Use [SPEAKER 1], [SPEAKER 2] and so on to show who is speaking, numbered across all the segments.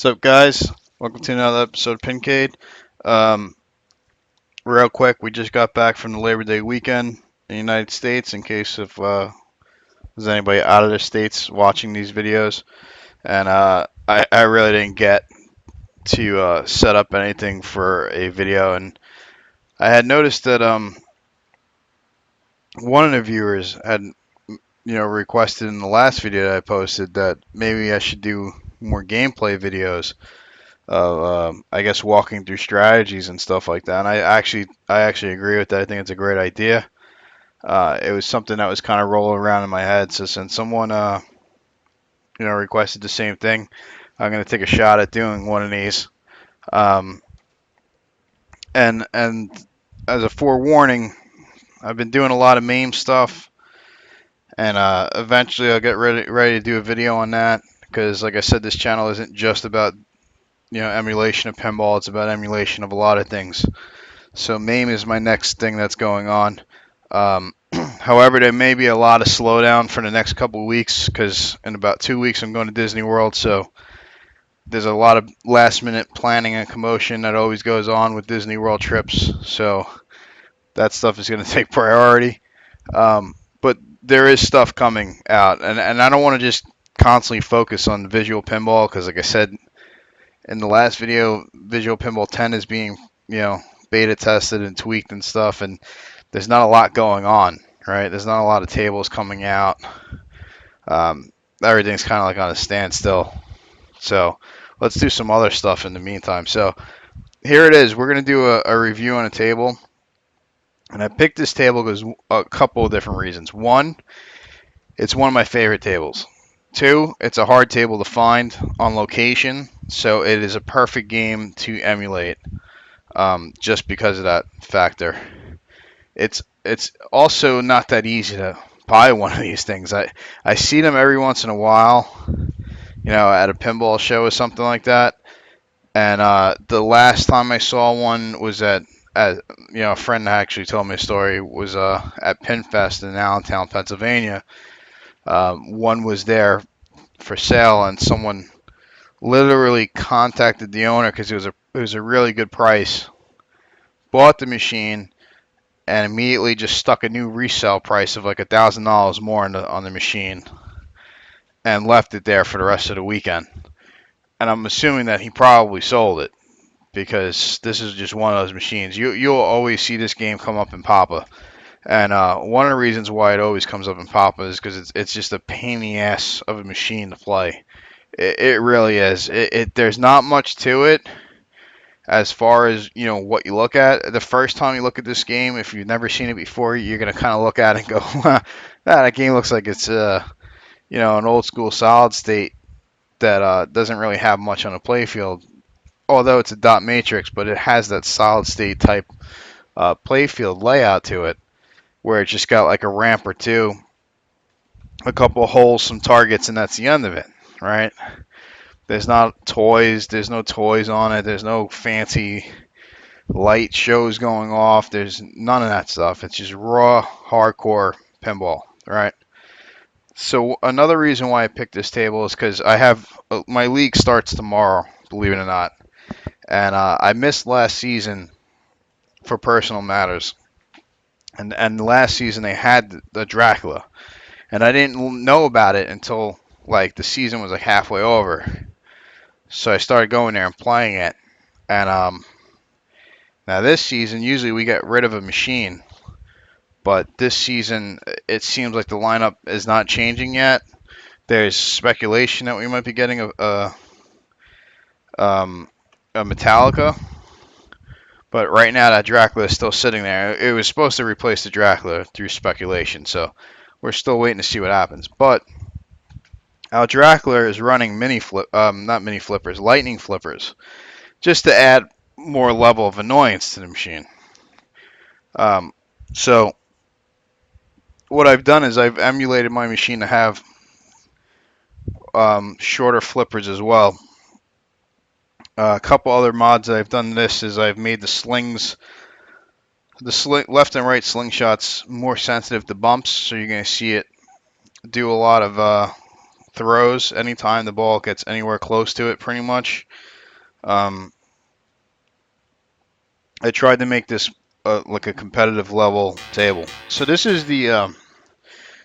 [SPEAKER 1] What's up, guys? Welcome to another episode of Pincade. Um, Real quick, we just got back from the Labor Day weekend in the United States. In case of there's anybody out of the states watching these videos, and I really didn't get to set up anything for a video, and I had noticed that one of the viewers had requested in the last video that I posted that maybe I should do more gameplay videos of I guess walking through strategies and stuff like that. And I actually agree with that. I think it's a great idea. It was something that was kind of rolling around in my head. So since someone requested the same thing, I'm gonna take a shot at doing one of these. Um, and as a forewarning, I've been doing a lot of meme stuff, and eventually I'll get ready to do a video on that because, like I said, this channel isn't just about emulation of pinball. It's about emulation of a lot of things. So MAME is my next thing that's going on. However, there may be a lot of slowdown for the next couple of weeks because in about 2 weeks I'm going to Disney World. So there's a lot of last minute planning and commotion that always goes on with Disney World trips. So that stuff is going to take priority. But there is stuff coming out, and I don't want to just constantly focus on Visual Pinball because, like I said in the last video, Visual Pinball 10 is being beta tested and tweaked and stuff, and there's not a lot going on, right? There's not a lot of tables coming out. Everything's kind of like on a standstill. So let's do some other stuff in the meantime. So here it is. We're going to do a review on a table. And I picked this table because a couple of different reasons. One, it's one of my favorite tables. Two, it's a hard table to find on location, so it is a perfect game to emulate just because of that factor. It's also not that easy to buy one of these things. I see them every once in a while, at a pinball show or something like that. And the last time I saw one was at a friend actually told me a story was at Pinfest in Allentown, Pennsylvania. One was there for sale, and someone literally contacted the owner because it was a really good price. Bought the machine and immediately just stuck a new resale price of like $1,000 more on the machine and left it there for the rest of the weekend. And I'm assuming that he probably sold it because this is just one of those machines. You'll always see this game come up in Papa. And one of the reasons why it always comes up in Papa is because it's just a pain in the ass of a machine to play. It really is. There's not much to it as far as what you look at. The first time you look at this game, if you've never seen it before, you're gonna kind of look at it and go, that game looks like it's an old school solid state that doesn't really have much on the playfield. Although it's a dot matrix, but it has that solid state type playfield layout to it, where it's just got like a ramp or two, a couple of holes, some targets, and that's the end of it, right? There's no toys on it. There's no fancy light shows going off. There's none of that stuff. It's just raw, hardcore pinball, right? So another reason why I picked this table is because I have my league starts tomorrow, believe it or not, and I missed last season for personal matters, and last season they had the Dracula, and I didn't know about it until like the season was like halfway over. So I started going there and playing it, and now this season usually we get rid of a machine, but this season it seems like the lineup is not changing yet. There's speculation that we might be getting a Metallica, but right now that Dracula is still sitting there. It was supposed to replace the Dracula through speculation, so we're still waiting to see what happens. But our Dracula is running not mini flippers, lightning flippers, just to add more level of annoyance to the machine. So what I've done is I've emulated my machine to have shorter flippers as well. A couple other mods that I've done this is I've made the slings, left and right slingshots more sensitive to bumps, so you're going to see it do a lot of throws anytime the ball gets anywhere close to it, pretty much. Um, I tried to make this like a competitive level table. So this is the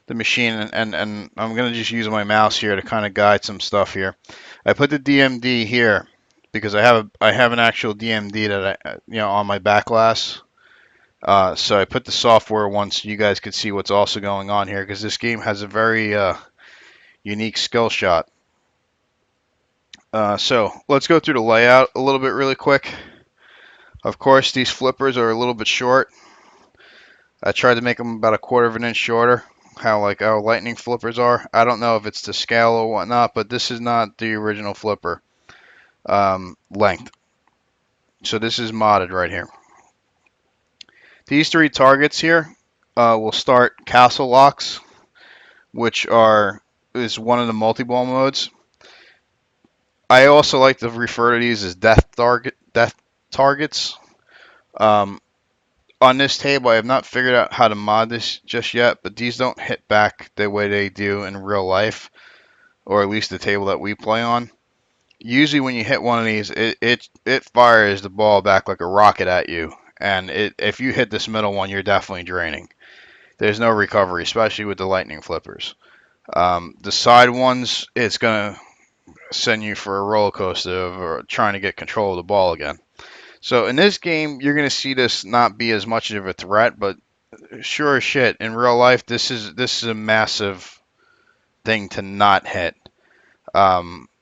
[SPEAKER 1] machine, and I'm gonna just use my mouse here to kind of guide some stuff here. I put the DMD here because I have an actual DMD that I on my back glass. So I put the software one so you guys could see what's also going on here because this game has a very unique skill shot. So let's go through the layout a little bit really quick. Of course, these flippers are a little bit short. I tried to make them about a quarter of an inch shorter, how like our lightning flippers are. I don't know if it's to scale or whatnot, but this is not the original flipper length. So this is modded right here. These three targets here will start castle locks, which is one of the multi-ball modes. I also like to refer to these as death targets. Um, on this table, I have not figured out how to mod this just yet, but these don't hit back the way they do in real life, or at least the table that we play on. Usually, when you hit one of these, it fires the ball back like a rocket at you, and if you hit this middle one, you're definitely draining. There's no recovery, especially with the lightning flippers. The side ones, it's gonna send you for a roller coaster of trying to get control of the ball again. So in this game, you're going to see this not be as much of a threat, but sure as shit, in real life, this is a massive thing to not hit.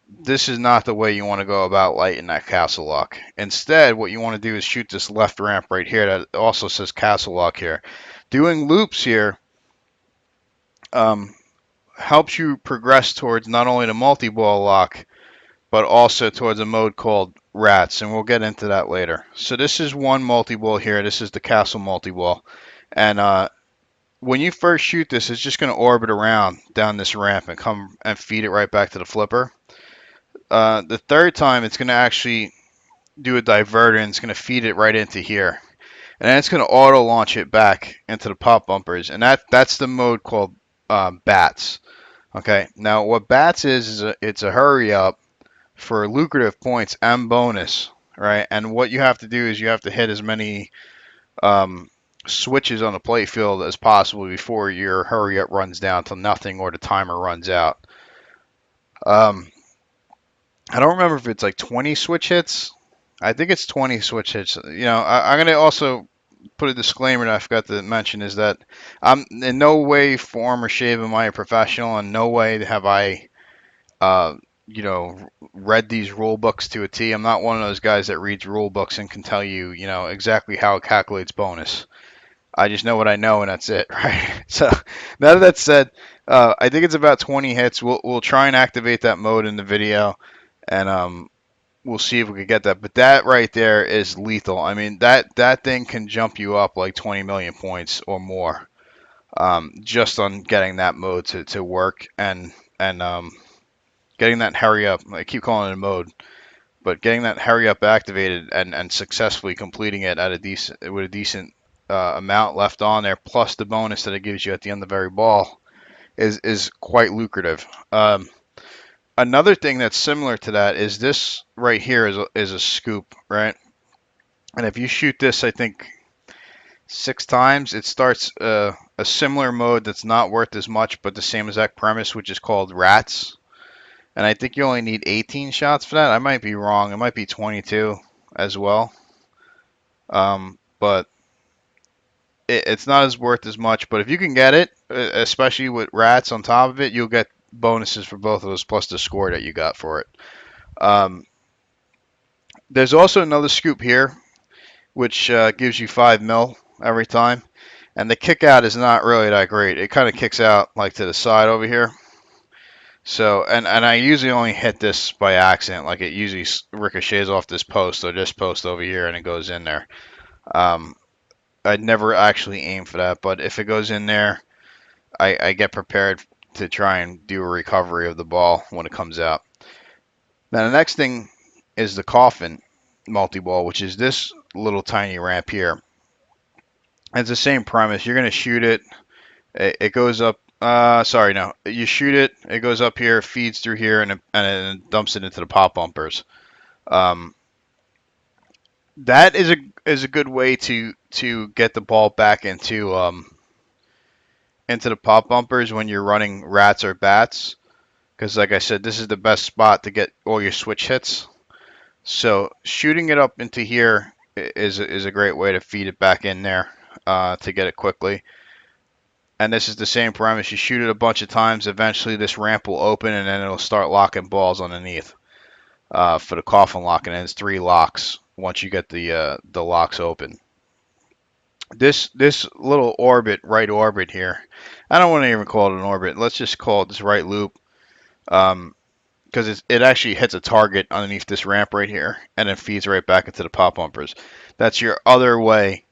[SPEAKER 1] This is not the way you want to go about lighting that castle lock. Instead, what you want to do is shoot this left ramp right here that also says castle lock here. Doing loops here helps you progress towards not only the multi-ball lock, but also towards a mode called rats, and we'll get into that later. So this is one multi-ball here. This is the castle multi-ball, and when you first shoot this, it's just going to orbit around down this ramp and come and feed it right back to the flipper. The third time, it's going to actually do a diverter, and it's going to feed it right into here, and then it's going to auto launch it back into the pop bumpers, and that's the mode called bats. Okay, now what bats is it's a hurry up for lucrative points and bonus, right? And what you have to do is you have to hit as many switches on the playfield as possible before your hurry up runs down to nothing or the timer runs out. I don't remember if it's like 20 switch hits. I think it's 20 switch hits. I'm going to also put a disclaimer that I forgot to mention is that I'm in no way, form, or shape am I a professional. In no way have I uh, read these rule books to a T. I'm not one of those guys that reads rule books and can tell you, exactly how it calculates bonus. I just know what I know, and that's it, right? So now that said, I think it's about 20 hits. We'll try and activate that mode in the video, and we'll see if we can get that. But that right there is lethal. I mean, that thing can jump you up like 20 million points or more, just on getting that mode to work and getting that hurry up. I keep calling it a mode, but getting that hurry up activated and successfully completing it at a decent amount left on there, plus the bonus that it gives you at the end of every ball, is quite lucrative. Another thing that's similar to that is this right here is a scoop, right? And if you shoot this, I think 6 times, it starts a similar mode that's not worth as much, but the same exact premise, which is called rats. And I think you only need 18 shots for that. I might be wrong. It might be 22 as well. But it's not as worth as much. But if you can get it, especially with rats on top of it, you'll get bonuses for both of those plus the score that you got for it. There's also another scoop here, which gives you 5 mil every time. And the kick out is not really that great. It kind of kicks out like to the side over here. So, and I usually only hit this by accident. Like it usually ricochets off this post or this post over here and it goes in there. I'd never actually aim for that, but if it goes in there, I get prepared to try and do a recovery of the ball when it comes out. Now, the next thing is the coffin multi-ball, which is this little tiny ramp here. It's the same premise. You're going to shoot it. It goes up Sorry, no. You shoot it, it goes up here, feeds through here, and it dumps it into the pop bumpers. Um, that is a good way to get the ball back into the pop bumpers when you're running rats or bats. Because, like I said, this is the best spot to get all your switch hits. So shooting it up into here is a great way to feed it back in there to get it quickly. And this is the same premise. You shoot it a bunch of times, eventually this ramp will open, and then it'll start locking balls underneath for the coffin lock, and then it's 3 locks once you get the locks open. This little orbit, right orbit here, I don't want to even call it an orbit. Let's just call it this right loop, because it actually hits a target underneath this ramp right here, and then feeds right back into the pop bumpers. That's your other way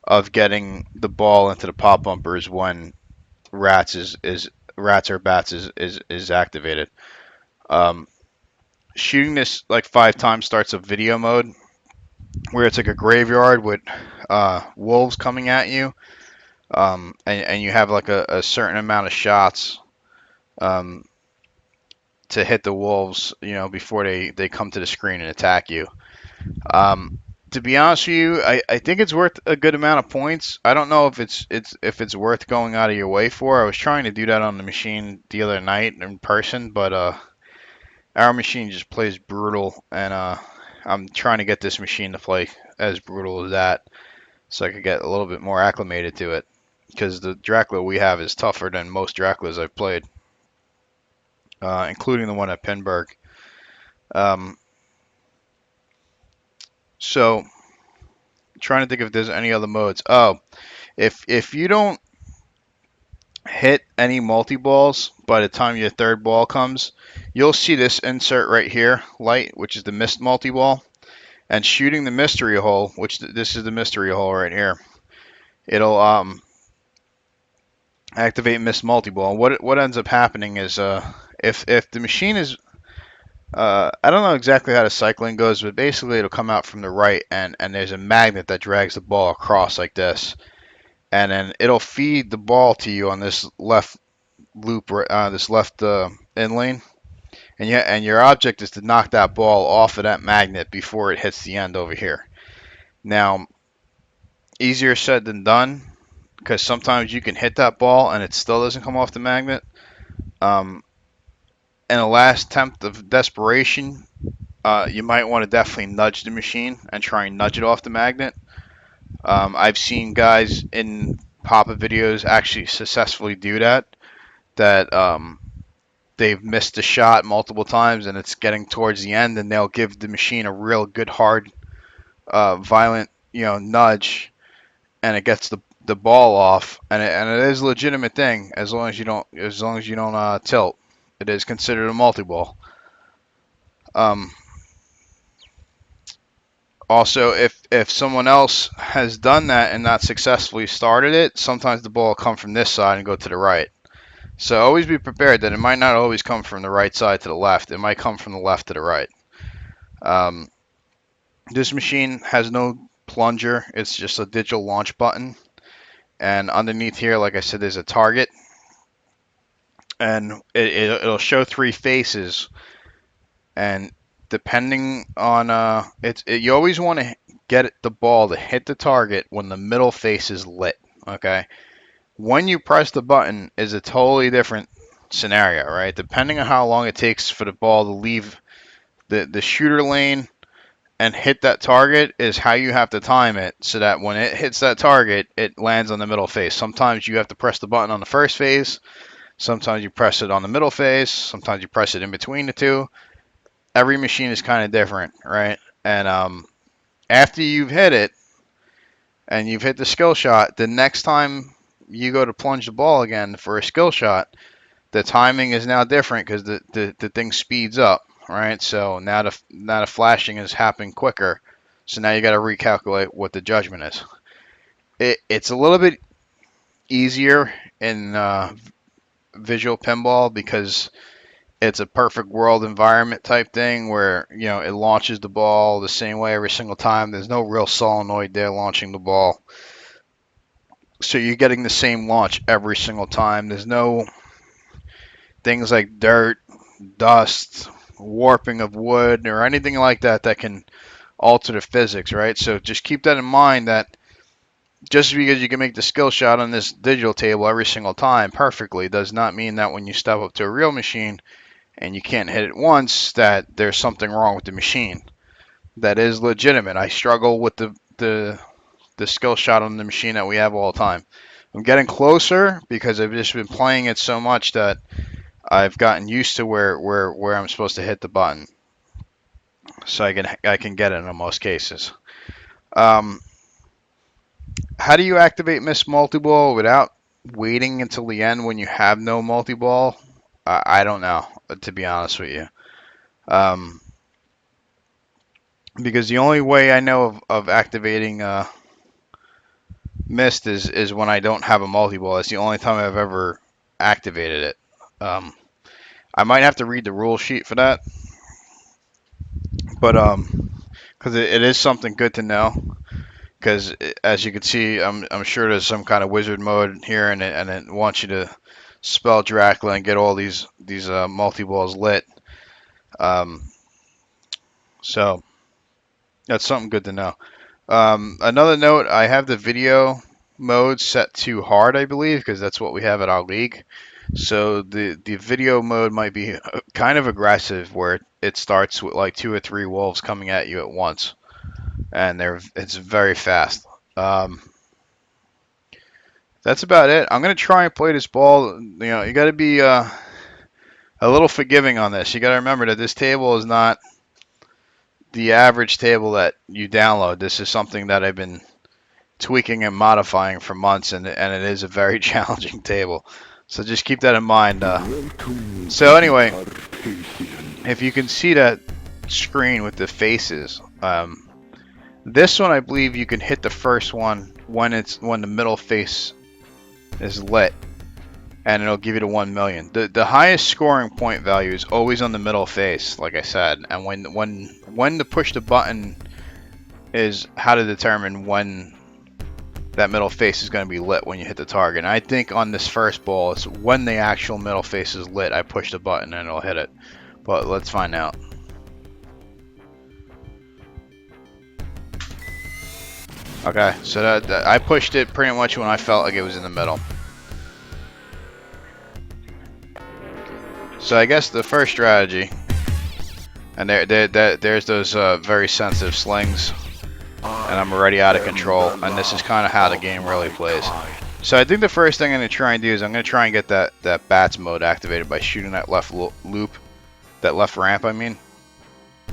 [SPEAKER 1] of getting the ball into the pop bumpers when rats or bats is activated. Um, Shooting this like 5 times starts a video mode where it's like a graveyard with wolves coming at you, and you have like a certain amount of shots um, to hit the wolves, before they come to the screen and attack you. To be honest with you, I think it's worth a good amount of points. I don't know if it's worth going out of your way for. I was trying to do that on the machine the other night in person, but our machine just plays brutal, and I'm trying to get this machine to play as brutal as that, so I could get a little bit more acclimated to it. Because the Dracula we have is tougher than most Draculas I've played, including the one at Pinburg. Um, so, trying to think if there's any other modes. Oh, if you don't hit any multi-balls by the time your third ball comes, you'll see this insert right here, light, which is the missed multi-ball, and shooting the mystery hole, which this is the mystery hole right here. It'll activate missed multi-ball. What ends up happening is if the machine is I don't know exactly how the cycling goes, but basically it'll come out from the right, and there's a magnet that drags the ball across like this, and then it'll feed the ball to you on this left loop, this left in lane, and your object is to knock that ball off of that magnet before it hits the end over here. Now, easier said than done, because sometimes you can hit that ball and it still doesn't come off the magnet. In a last attempt of desperation, you might want to definitely nudge the machine and try and nudge it off the magnet. I've seen guys in Papa videos actually successfully do that. They've missed the shot multiple times and it's getting towards the end, and they'll give the machine a real good hard, violent, nudge, and it gets the ball off, and it is a legitimate thing as long as you don't tilt. It is considered a multi-ball. Um, Also, if someone else has done that and not successfully started it, sometimes the ball will come from this side and go to the right. So always be prepared that it might not always come from the right side to the left. It might come from the left to the right. Um, this machine has no plunger. It's just a digital launch button. And underneath here, like I said, there's a target. And it'll show 3 faces. And depending on you always want to get the ball to hit the target when the middle face is lit. Okay, when you press the button is a totally different scenario, right? Depending on how long it takes for the ball to leave the shooter lane and hit that target is how you have to time it so that when it hits that target, it lands on the middle face. Sometimes you have to press the button on the first phase, sometimes you press it on the middle phase, sometimes you press it in between the two. Every machine is kind of different, right? And after you've hit it and you've hit the skill shot, the next time you go to plunge the ball again for a skill shot, the timing is now different because the thing speeds up, right? So now the flashing is happening quicker. So now you got to recalculate what the judgment is. It's a little bit easier in Visual Pinball because it's a perfect world environment type thing where it launches the ball the same way every single time. There's no real solenoid there launching the ball. So you're getting the same launch every single time. There's no things like dirt, dust, warping of wood, or anything like that that can alter the physics, right? So just keep that in mind, that just because you can make the skill shot on this digital table every single time perfectly does not mean that when you step up to a real machine and you can't hit it once, that there's something wrong with the machine. That is legitimate. I struggle with the skill shot on the machine that we have all the time. I'm getting closer because I've just been playing it so much that I've gotten used to where I'm supposed to hit the button, so I can get it in most cases. Um, how do you activate Miss Multi-Ball without waiting until the end when you have no multi-ball? I don't know, to be honest with you. Um, because the only way I know of activating Mist is when I don't have a multi-ball. That's the only time I've ever activated it. Um, I might have to read the rule sheet for that, but because it is something good to know. Because as you can see, I'm sure there's some kind of wizard mode here, and it wants you to spell Dracula and get all these multi-balls lit. Um, so that's something good to know. Another note, I have the video mode set to hard, I believe, because that's what we have at our league. So the video mode might be kind of aggressive, where it starts with like 2 or 3 wolves coming at you at once, and it's very fast. That's about it. I'm gonna try and play this ball. You know, you got to be a little forgiving on this. You got to remember that this table is not the average table that you download. This is something that I've been tweaking and modifying for months, and it is a very challenging table. So just keep that in mind. So anyway, if you can see that screen with the faces, this one I believe you can hit the first one when the middle face is lit, and it'll give you the 1 million. The highest scoring point value is always on the middle face, like I said, and when to push the button is how to determine when that middle face is going to be lit when you hit the target. And I think on this first ball, it's when the actual middle face is lit, I push the button and it'll hit it. But let's find out. Okay, so that I pushed it pretty much when I felt like it was in the middle. So I guess the first strategy, and there's those very sensitive slings, and I'm already out of control, and this is kind of how the game really plays. So I think the first thing I'm going to try and do is I'm going to try and get that bats mode activated by shooting that left loop, that left ramp I mean,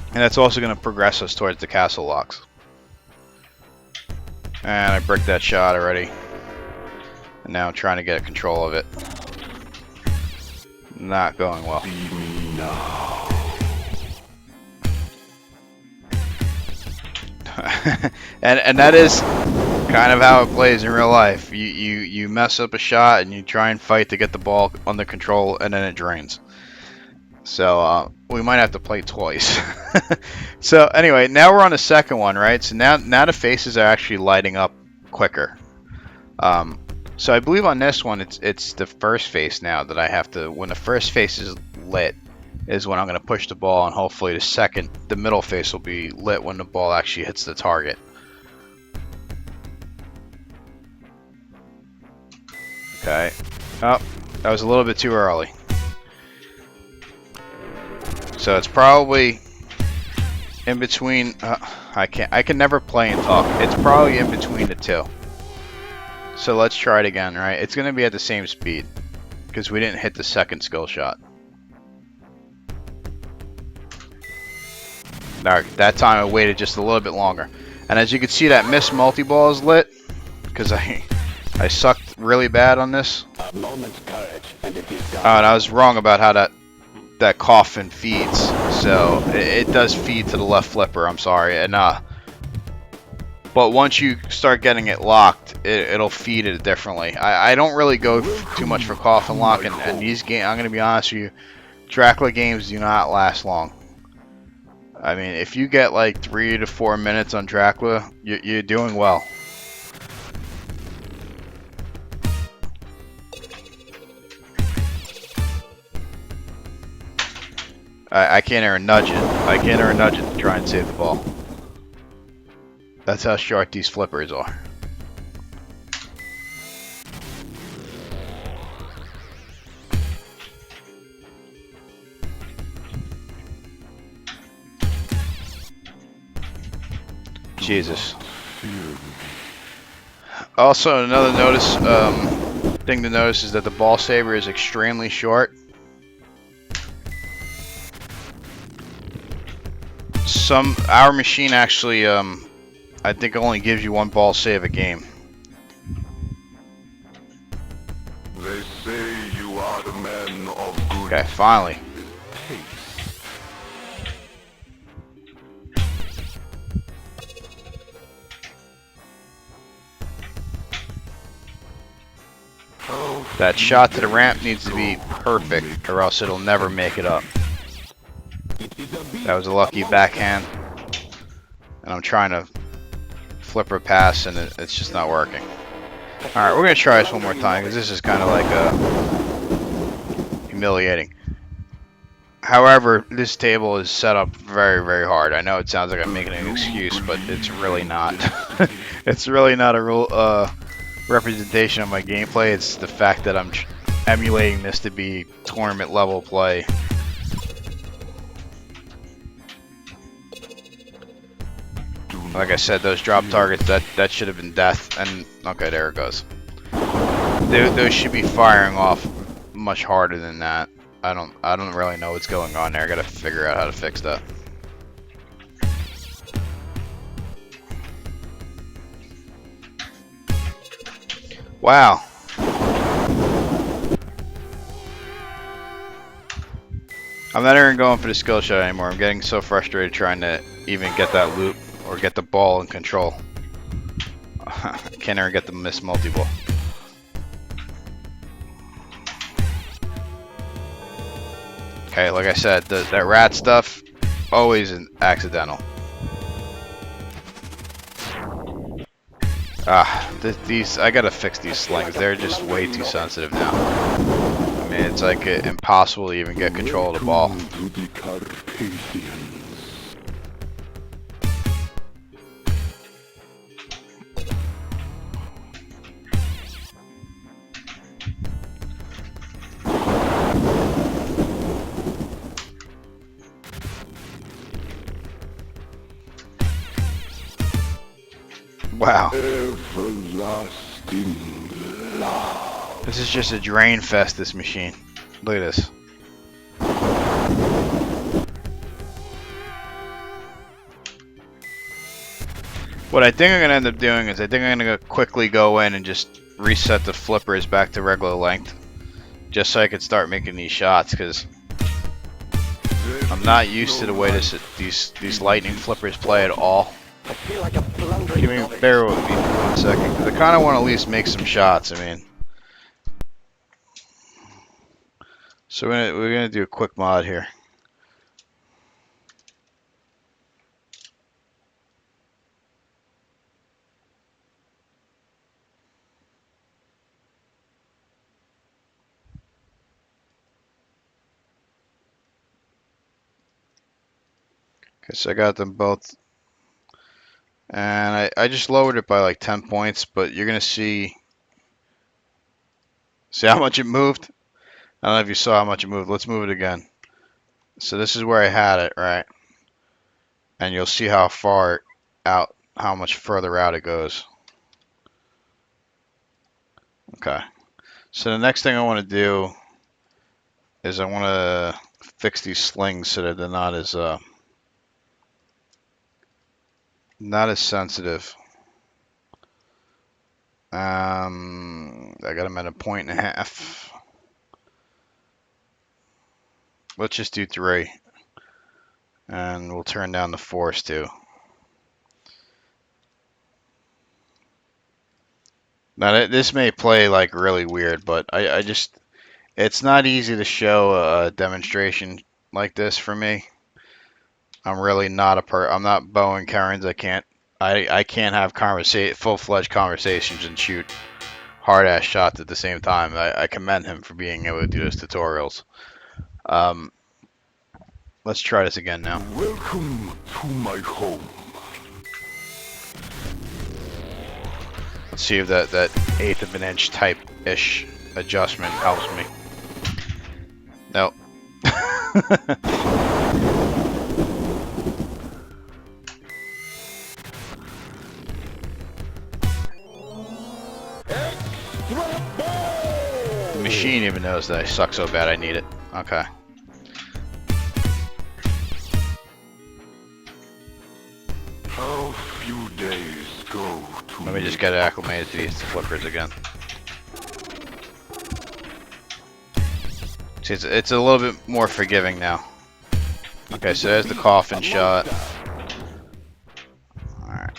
[SPEAKER 1] and that's also going to progress us towards the castle locks. And I bricked that shot already, and now I'm trying to get control of it. Not going well. and that is kind of how it plays in real life. You mess up a shot and you try and fight to get the ball under control, and then it drains. So we might have to play twice. So anyway, now we're on the second one, right? So now the faces are actually lighting up quicker. So I believe on this one, it's the first face now that I have to. When the first face is lit, is when I'm going to push the ball, and hopefully the middle face will be lit when the ball actually hits the target. Okay. Oh, that was a little bit too early. So it's probably in between. I can never play and talk. It's probably in between the two. So let's try it again, right? It's going to be at the same speed because we didn't hit the second skill shot. Alright, that time I waited just a little bit longer. And as you can see, that miss multi-ball is lit because I sucked really bad on this. And I was wrong about how that coffin feeds. So it does feed to the left flipper, I'm sorry. And but once you start getting it locked, it'll feed it differently. I don't really go too much for coffin lock, and these games, I'm going to be honest with you, Dracula games do not last long. I mean, if you get like 3 to 4 minutes on Dracula, you're doing well. I can't even nudge it. I can't even nudge it to try and save the ball. That's how short these flippers are. Jesus. Also, another thing to notice is that the ball saver is extremely short. Our machine actually, I think only gives you one ball save a game.
[SPEAKER 2] They say you are the man of good.
[SPEAKER 1] Okay, finally. That shot to the ramp needs to be perfect, or else it'll never make it up. That was a lucky backhand, and I'm trying to flipper pass, and it's just not working. All right, we're gonna try this one more time because this is kind of like humiliating. However, this table is set up very, very hard. I know it sounds like I'm making an excuse, but it's really not. It's really not a real representation of my gameplay. It's the fact that I'm emulating this to be tournament level play. Like I said, those drop targets, that should have been death. And okay, there it goes. Those should be firing off much harder than that. I don't really know what's going on there. I gotta figure out how to fix that. Wow. I'm not even going for the skill shot anymore. I'm getting so frustrated trying to even get that loop or get the ball in control. I can't even get the miss multi-ball. Okay, like I said, that rat stuff, always accidental. These, I gotta fix these slings. They're just way too sensitive now. I mean, it's like impossible to even get control of the ball. Wow. This is just a drain fest, this machine. Look at this. What I think I'm going to end up doing is I think I'm going to quickly go in and just reset the flippers back to regular length. Just so I can start making these shots, because I'm not used to the way these lightning flippers play at all. Bear with me for 1 second, because I kind of want to at least make some shots. I mean, so we're gonna do a quick mod here. Okay, so I got them both. And I just lowered it by like 10 points, but you're going to see how much it moved? I don't know if you saw how much it moved. Let's move it again. So this is where I had it, right? And you'll see how far out, how much further out it goes. Okay. So the next thing I want to do is I want to fix these slings so that they're not as sensitive. I got them at 1.5. Let's just do 3. And we'll turn down the force too. Now this may play like really weird, but I just, it's not easy to show a demonstration like this for me. I'm really not I'm not Bo and Karens. I can't have full-fledged conversations and shoot hard-ass shots at the same time. I commend him for being able to do those tutorials. let's try this again now.
[SPEAKER 2] Welcome to my home.
[SPEAKER 1] Let's see if that 1/8 of an inch type-ish adjustment helps me. Nope. The machine even knows that I suck so bad I need it. Okay.
[SPEAKER 2] How few days go to
[SPEAKER 1] Let me just get acclimated to these flippers again. See, it's a little bit more forgiving now. Okay, so there's the coffin shot. Alright.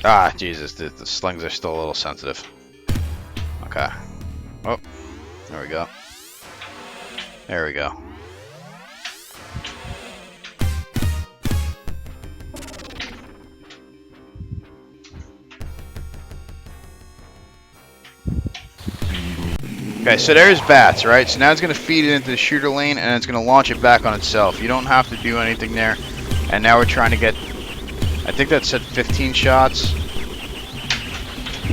[SPEAKER 1] Ah, Jesus, the slings are still a little sensitive. Okay. Oh, there we go. There we go. Okay, so there's bats, right? So now it's going to feed it into the shooter lane, and it's going to launch it back on itself. You don't have to do anything there. And now we're trying to get, I think that said 15 shots.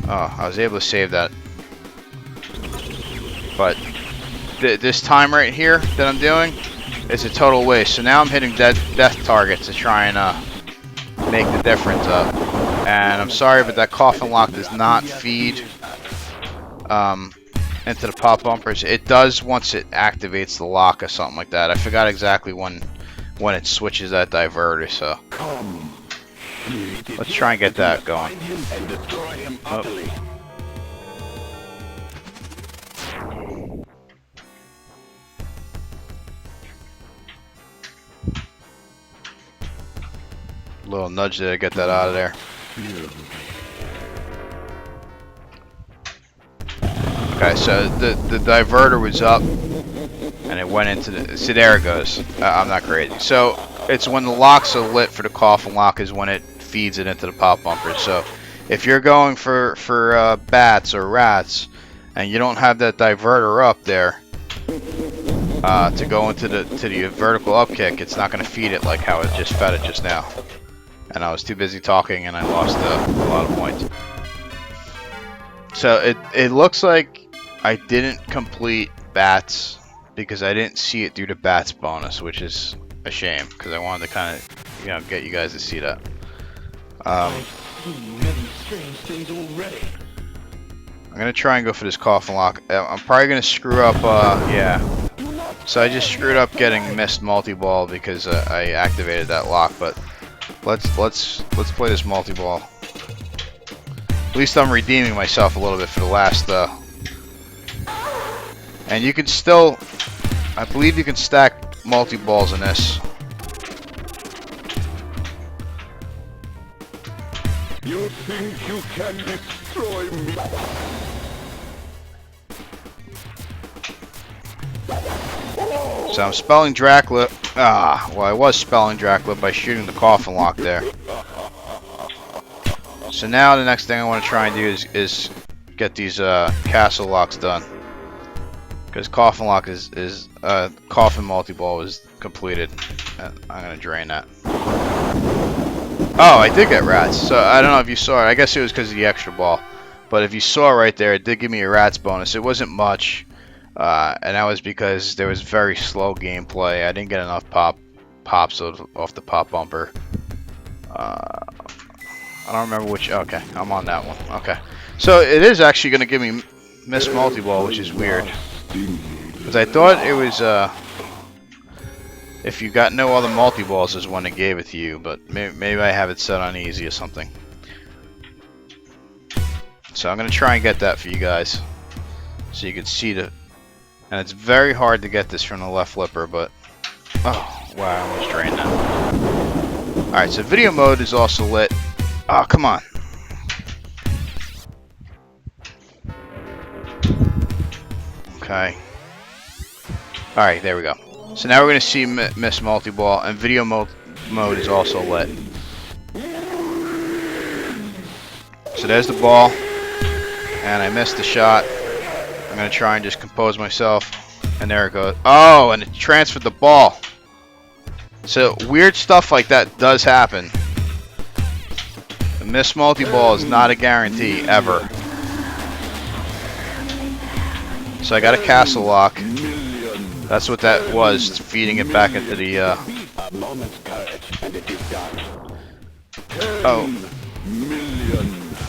[SPEAKER 1] Oh, I was able to save that. But this time right here that I'm doing is a total waste. So now I'm hitting death targets to try and make the difference up. And I'm sorry, but that coffin lock does not feed into the pop bumpers. It does once it activates the lock or something like that. I forgot exactly when it switches that diverter, so let's try and get that going. Oh. Little nudge there to get that out of there. Okay, so the diverter was up, and it went into the. See, there it goes. I'm not crazy. So it's when the locks are lit for the coffin lock is when it feeds it into the pop bumpers. So if you're going for bats or rats, and you don't have that diverter up there to go into the vertical up kick, it's not going to feed it like how it just fed it just now. And I was too busy talking, and I lost a lot of points. So it looks like I didn't complete bats because I didn't see it through the bats bonus, which is a shame because I wanted to kind of get you guys to see that. I'm gonna try and go for this coffin lock. I'm probably gonna screw up. Yeah. So I just screwed up getting missed multi-ball because I activated that lock. But let's play this multi-ball. At least I'm redeeming myself a little bit for the last. And you can still, I believe you can stack multi-balls in this.
[SPEAKER 2] You think you can destroy me?
[SPEAKER 1] So I'm spelling Dracula. Well, I was spelling Dracula by shooting the coffin lock there. So now the next thing I want to try and do is get these castle locks done. Because coffin lock is coffin multi-ball is completed. I'm gonna drain that. Oh, I did get rats. So I don't know if you saw it. I guess it was because of the extra ball. But if you saw right there, it did give me a rats bonus. It wasn't much, and that was because there was very slow gameplay. I didn't get enough pops off the pop bumper. I don't remember which. Okay, I'm on that one. Okay, so it is actually gonna give me miss multi-ball, which is weird. Because I thought it was, if you got no other multi-balls is when it gave it to you, but maybe I have it set on easy or something. So I'm going to try and get that for you guys, so you can see the, and it's very hard to get this from the left flipper, but, oh, wow, I almost drained that. Alright, so video mode is also lit. Oh, come on. Okay. Alright, there we go. So now we're going to see miss multi-ball, and video mode is also lit. So there's the ball, and I missed the shot. I'm going gonna try and just compose myself. And there it goes. Oh, and it transferred the ball. So weird stuff like that does happen. A missed multi-ball is not a guarantee, ever. So I got a castle lock. That's what that was, feeding it back into the, Oh.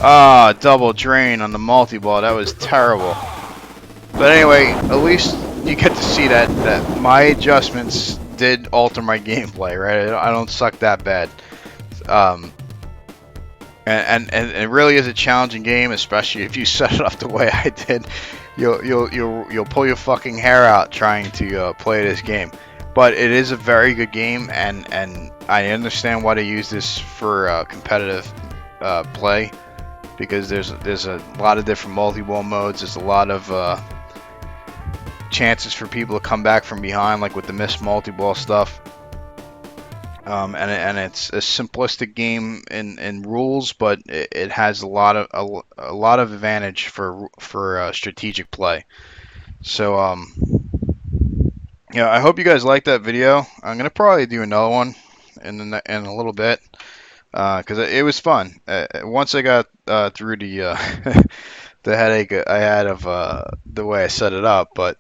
[SPEAKER 1] Ah, double drain on the multi-ball. That was terrible. But anyway, at least you get to see that my adjustments did alter my gameplay, right? I don't suck that bad. And it really is a challenging game, especially if you set it up the way I did. You'll pull your fucking hair out trying to play this game. But it is a very good game, and I understand why they use this for competitive play, because there's a lot of different multi-ball modes. There's a lot of chances for people to come back from behind, like with the missed multi-ball stuff. And it's a simplistic game in rules, but it has a lot of advantage for strategic play. So yeah, I hope you guys liked that video. I'm gonna probably do another one in a little bit, because it was fun. Once I got through the the headache I had of the way I set it up, but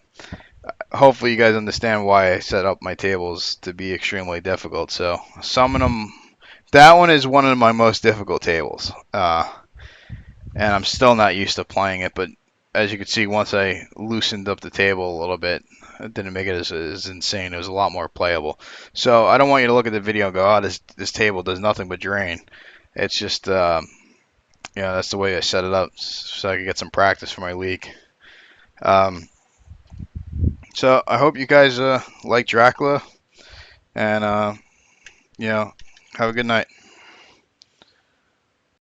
[SPEAKER 1] hopefully you guys understand why I set up my tables to be extremely difficult. So some of them, that one is one of my most difficult tables, and I'm still not used to playing it. But as you can see, once I loosened up the table a little bit, it didn't make it as insane. It was a lot more playable. So I don't want you to look at the video and go, "Oh, this table does nothing but drain." It's just, that's the way I set it up, so I could get some practice for my league. So I hope you guys like Dracula, and have a good night.